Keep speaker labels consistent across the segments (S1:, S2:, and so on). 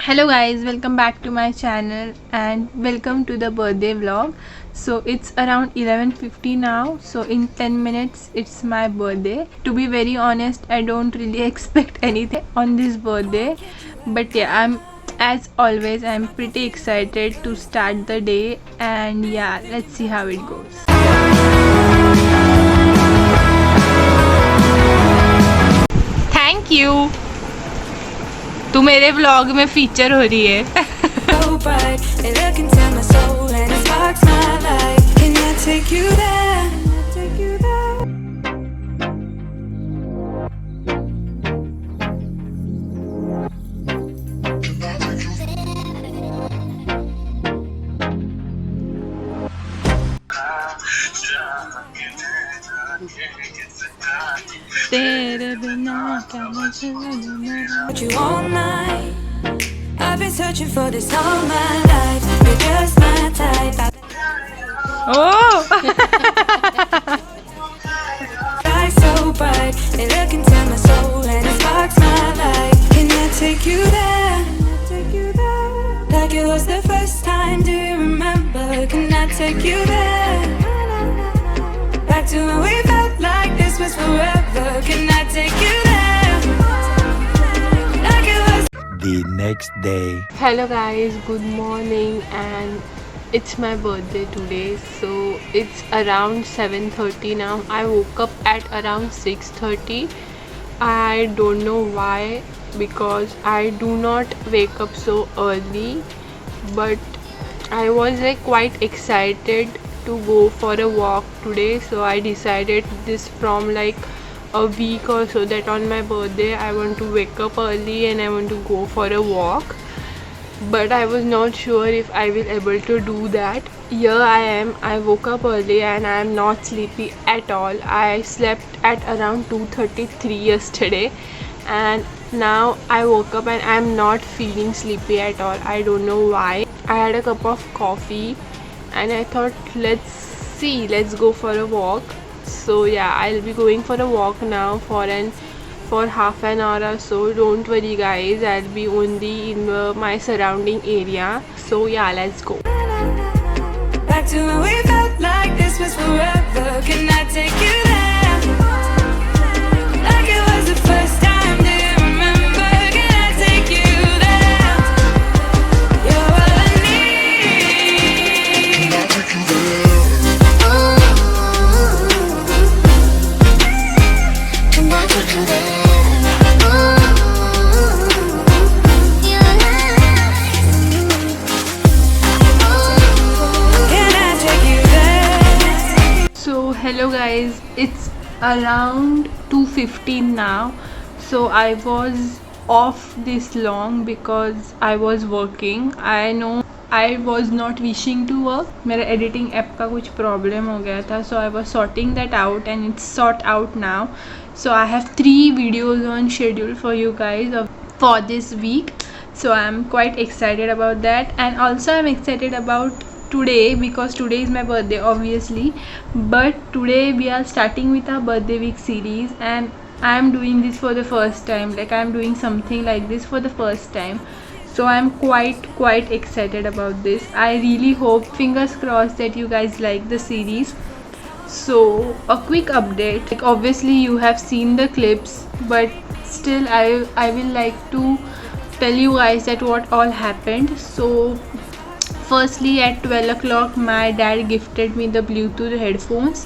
S1: Hello guys, welcome back to my channel and welcome to the birthday vlog. So it's around 11:50 now, so in 10 minutes it's my birthday. To be very honest, I don't really expect anything on this birthday, but yeah, as always I'm pretty excited to start the day, and yeah, let's see how it goes. Thank you. तू मेरे vlog में feature हो रही है. तेरे बिना क्या मुझे all night. I've been searching for this all my life. You're just my type. Oh! Eyes so bright, they look into my soul and it sparks my life. Can I take you there? Like it was the first time. Do you remember? Can I take you there? Back to when we felt like this was forever. Can I take you there? Like it was
S2: the next day.
S1: Hello guys, good morning, and it's my birthday today. So it's around 7:30 now. I woke up at around 6:30. I don't know why, because I do not wake up so early, but I was like quite excited to go for a walk today. So I decided this from like a week or so, that on my birthday I want to wake up early and I want to go for a walk, but I was not sure if I will able to do that. Here I am. I woke up early and I am not sleepy at all. I slept at around 2:33 yesterday, and now I woke up and I am not feeling sleepy at all. I don't know why. I had a cup of coffee and I thought, let's go for a walk. So yeah, I'll be going for a walk now for half an hour or so. Don't worry guys, I'll be only in my surrounding area. So yeah, let's go. Back to when we felt like this was forever. Can I take you there? Like it was the first time. Do you remember? Can I take you there? You're all I need. Can I take you there? Hello guys, it's around 2:15 now. So I was off this long because I was working. I know I was not wishing to work. मेरा editing app का कुछ problem हो गया था, so I was sorting that out and it's sort out now. So I have 3 videos on schedule for you guys for this week. So I'm quite excited about that, and also I'm excited about today because today is my birthday obviously, but today we are starting with our birthday week series and I am doing this for the first time. Like I am doing something like this for the first time, so I am quite excited about this. I really hope, fingers crossed, that you guys like the series. So a quick update, like obviously you have seen the clips, but still I will like to tell you guys that what all happened. So firstly, at 12 o'clock my dad gifted me the Bluetooth headphones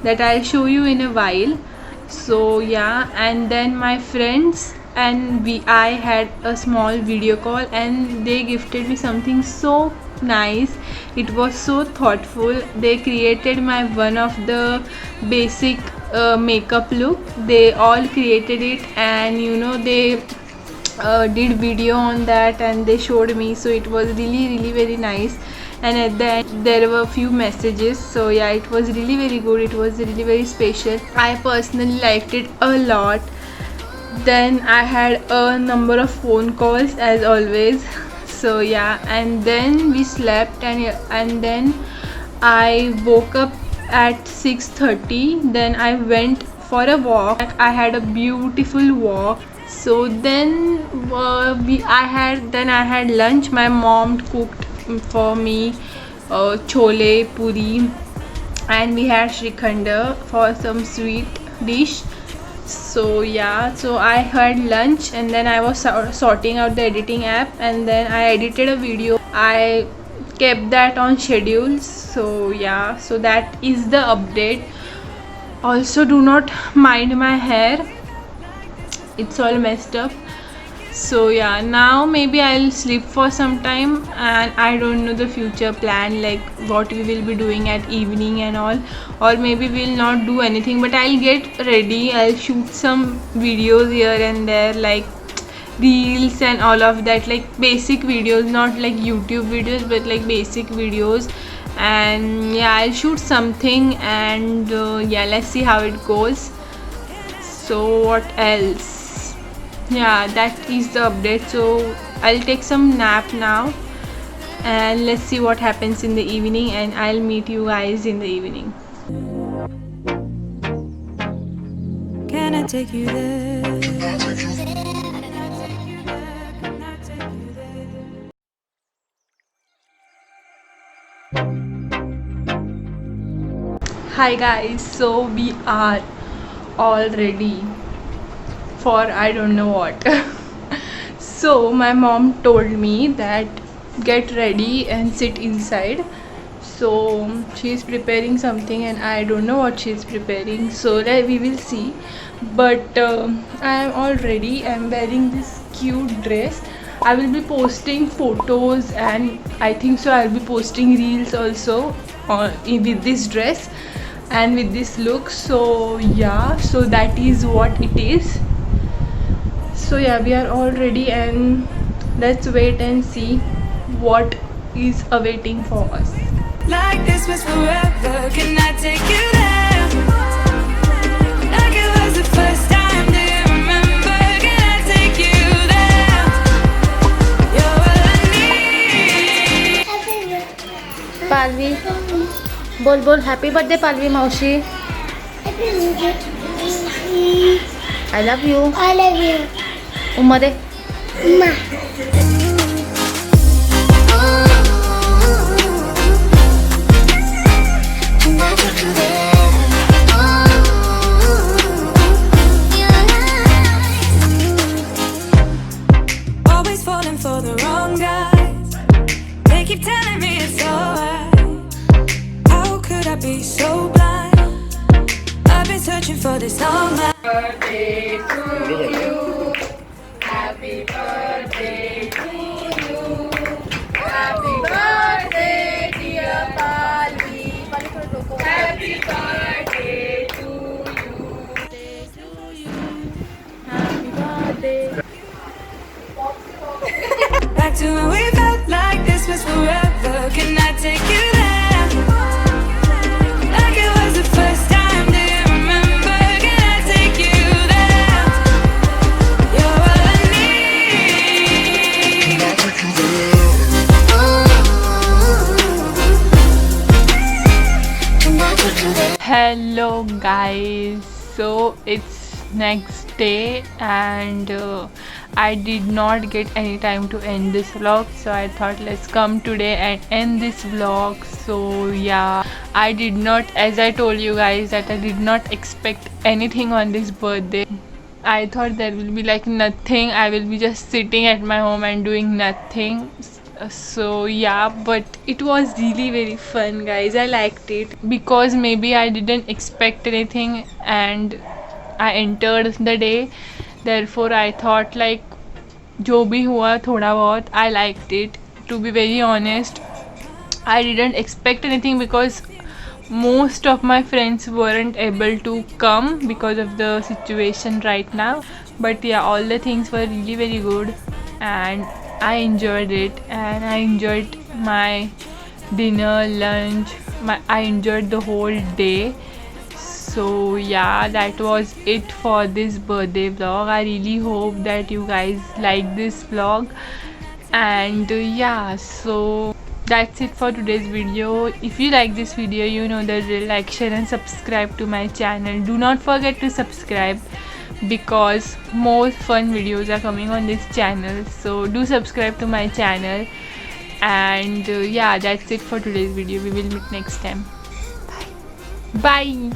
S1: that I'll show you in a while. So yeah, and then my friends and I had a small video call and they gifted me something so nice. It was so thoughtful. They created my one of the basic makeup look. They all created it, and you know, they did video on that and they showed me. So it was really very nice, and at the end there were a few messages. So yeah, it was really very good. It was really very special. I personally liked it a lot. Then I had a number of phone calls as always. So yeah, and then we slept, and then I woke up at 6:30. Then I went for a walk. I had a beautiful walk So then I had lunch. My mom cooked for me chole puri, and we had shrikhanda for some sweet dish. So yeah, so I had lunch, and then I was sorting out the editing app, and then I edited a video. I kept that on schedule. So yeah, so that is the update. Also, do not mind my hair, it's all messed up. So yeah, now maybe I'll sleep for some time, and I don't know the future plan, like what we will be doing at evening and all, or maybe we'll not do anything, but I'll get ready. I'll shoot some videos here and there, like reels and all of that, like basic videos, not like YouTube videos, but like basic videos. And yeah, I'll shoot something, and yeah, let's see how it goes. So what else? Yeah, that is the update. So I'll take some nap now, and let's see what happens in the evening, and I'll meet you guys in the evening.
S3: Can I take you there?
S1: Hi guys, so we are all ready for I don't know what. So my mom told me that get ready and sit inside. So she's preparing something, and I don't know what she's preparing, so we will see. But I am all ready. I'm wearing this cute dress. I will be posting photos, and I think so I'll be posting reels also with this dress and with this look. So yeah, so that is what it is. So yeah, we are all ready, and let's wait and see what is awaiting for us.
S3: Like this was forever. Can I take you there? Like it was the first time. Do you remember? Can I take you there? You're all I need.
S4: पालवी बोल बोल happy birthday पालवी मौसी I love you Umma they
S3: Always falling for the wrong guys. They keep telling me it's alright. How could I be so blind? I've been searching for this all my back to when we felt like this was forever. Can I take you there? Like it was the first time. Do you remember? Can I take you there? You're all I need.
S1: Hello guys, so it's next day, and I did not get any time to end this vlog, so I thought let's come today and end this vlog. So yeah, I did not, as I told you guys, that I did not expect anything on this birthday. I thought there will be like nothing. I will be just sitting at my home and doing nothing. So yeah, but it was really very fun guys. I liked it because maybe I didn't expect anything, and I entered the day. Therefore I thought like जो भी हुआ थोड़ा बहुत, I liked it. To be very honest, I didn't expect anything because most of my friends weren't able to come because of the situation right now. But yeah, all the things were really very good, and I enjoyed it, and I enjoyed my dinner, lunch, I enjoyed the whole day. So yeah, that was it for this birthday vlog. I really hope that you guys like this vlog, and yeah, so that's it for today's video. If you like this video, you know the drill, like, share and subscribe to my channel. Do not forget to subscribe because more fun videos are coming on this channel. So do subscribe to my channel, and yeah, that's it for today's video. We will meet next time. Bye.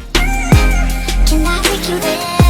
S5: Can I take you there?